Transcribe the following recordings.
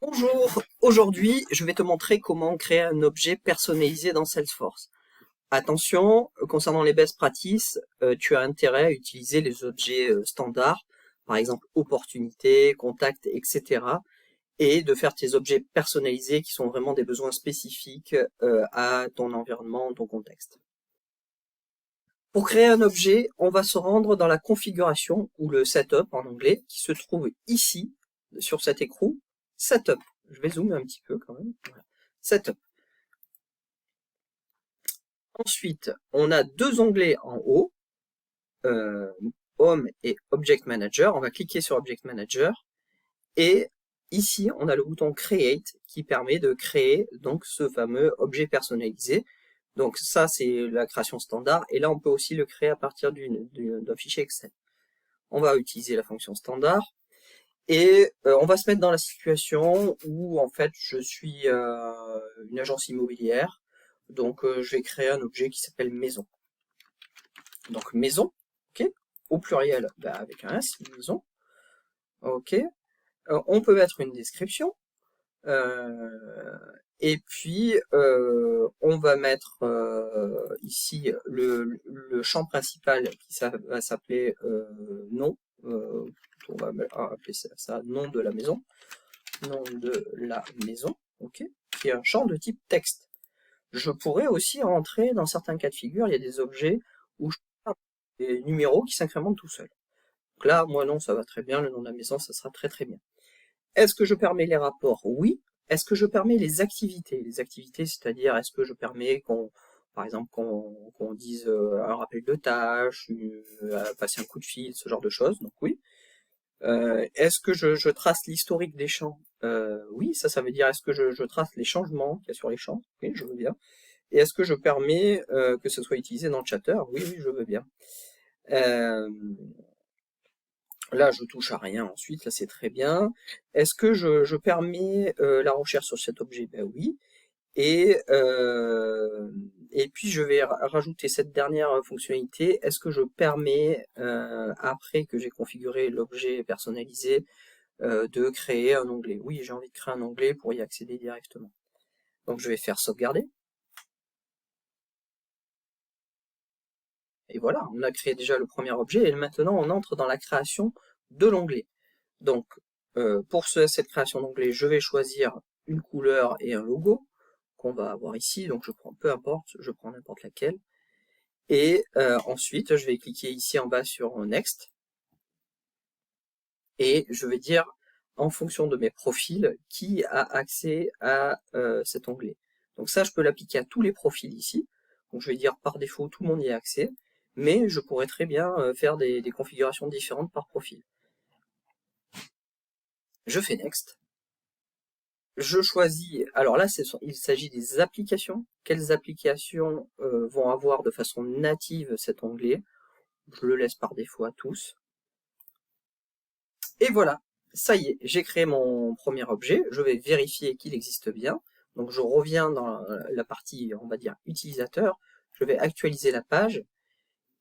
Bonjour, aujourd'hui je vais te montrer comment créer un objet personnalisé dans Salesforce. Attention, concernant les best practices, tu as intérêt à utiliser les objets standards, par exemple opportunités, contacts, etc. Et de faire tes objets personnalisés qui sont vraiment des besoins spécifiques à ton environnement, ton contexte. Pour créer un objet, on va se rendre dans la configuration ou le setup en anglais qui se trouve ici sur cet écrou, setup. Je vais zoomer un petit peu quand même. Voilà. Setup. Ensuite, on a deux onglets en haut, Home et Object Manager. On va cliquer sur Object Manager et ici, on a le bouton Create qui permet de créer donc ce fameux objet personnalisé. Donc ça, c'est la création standard et là, on peut aussi le créer à partir d'un fichier Excel. On va utiliser la fonction standard. Et on va se mettre dans la situation où en fait je suis une agence immobilière, donc je vais créer un objet qui s'appelle maison. Donc maison, ok, au pluriel avec un S, maison, ok. On peut mettre une description, et puis on va mettre ici le champ principal qui va s'appeler nom. On va appeler ça nom de la maison, nom de la maison, ok, qui est un champ de type texte. Je pourrais aussi rentrer dans certains cas de figure, il y a des objets où je peux des numéros qui s'incrémentent tout seuls. Donc là, moi non, ça va très bien, le nom de la maison, ça sera très très bien. Est-ce que je permets les rapports? Oui. Est-ce que je permets les activités? Les activités, c'est-à-dire, est-ce que je permets par exemple, qu'on dise un rappel de tâches, passer un coup de fil, ce genre de choses? Donc oui. Est-ce que je trace l'historique des champs? Oui, ça veut dire est-ce que je trace les changements qu'il y a sur les champs? Oui, je veux bien. Et est-ce que je permets que ce soit utilisé dans le chatter? Oui, oui, je veux bien. Là, je touche à rien ensuite, là c'est très bien. Est-ce que je permets la recherche sur cet objet? Ben oui. Et puis je vais rajouter cette dernière fonctionnalité. Est-ce que je permets, après que j'ai configuré l'objet personnalisé, de créer un onglet? Oui, j'ai envie de créer un onglet pour y accéder directement. Donc je vais faire sauvegarder. Et voilà, on a créé déjà le premier objet et maintenant on entre dans la création de l'onglet. Donc pour cette création d'onglet, je vais choisir une couleur et un logo qu'on va avoir ici. Donc je prends peu importe, je prends n'importe laquelle. Et ensuite, je vais cliquer ici en bas sur Next. Et je vais dire, en fonction de mes profils, qui a accès à cet onglet. Donc ça, je peux l'appliquer à tous les profils ici. Donc je vais dire, par défaut, tout le monde y a accès. Mais je pourrais très bien faire des configurations différentes par profil. Je fais Next. Je choisis, alors là, il s'agit des applications. Quelles applications vont avoir de façon native cet onglet? Je le laisse par défaut à tous. Et voilà, ça y est, j'ai créé mon premier objet. Je vais vérifier qu'il existe bien. Donc je reviens dans la partie, on va dire, utilisateur. Je vais actualiser la page.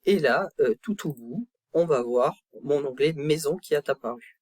Et là, tout au bout, on va voir mon onglet maison qui est apparu.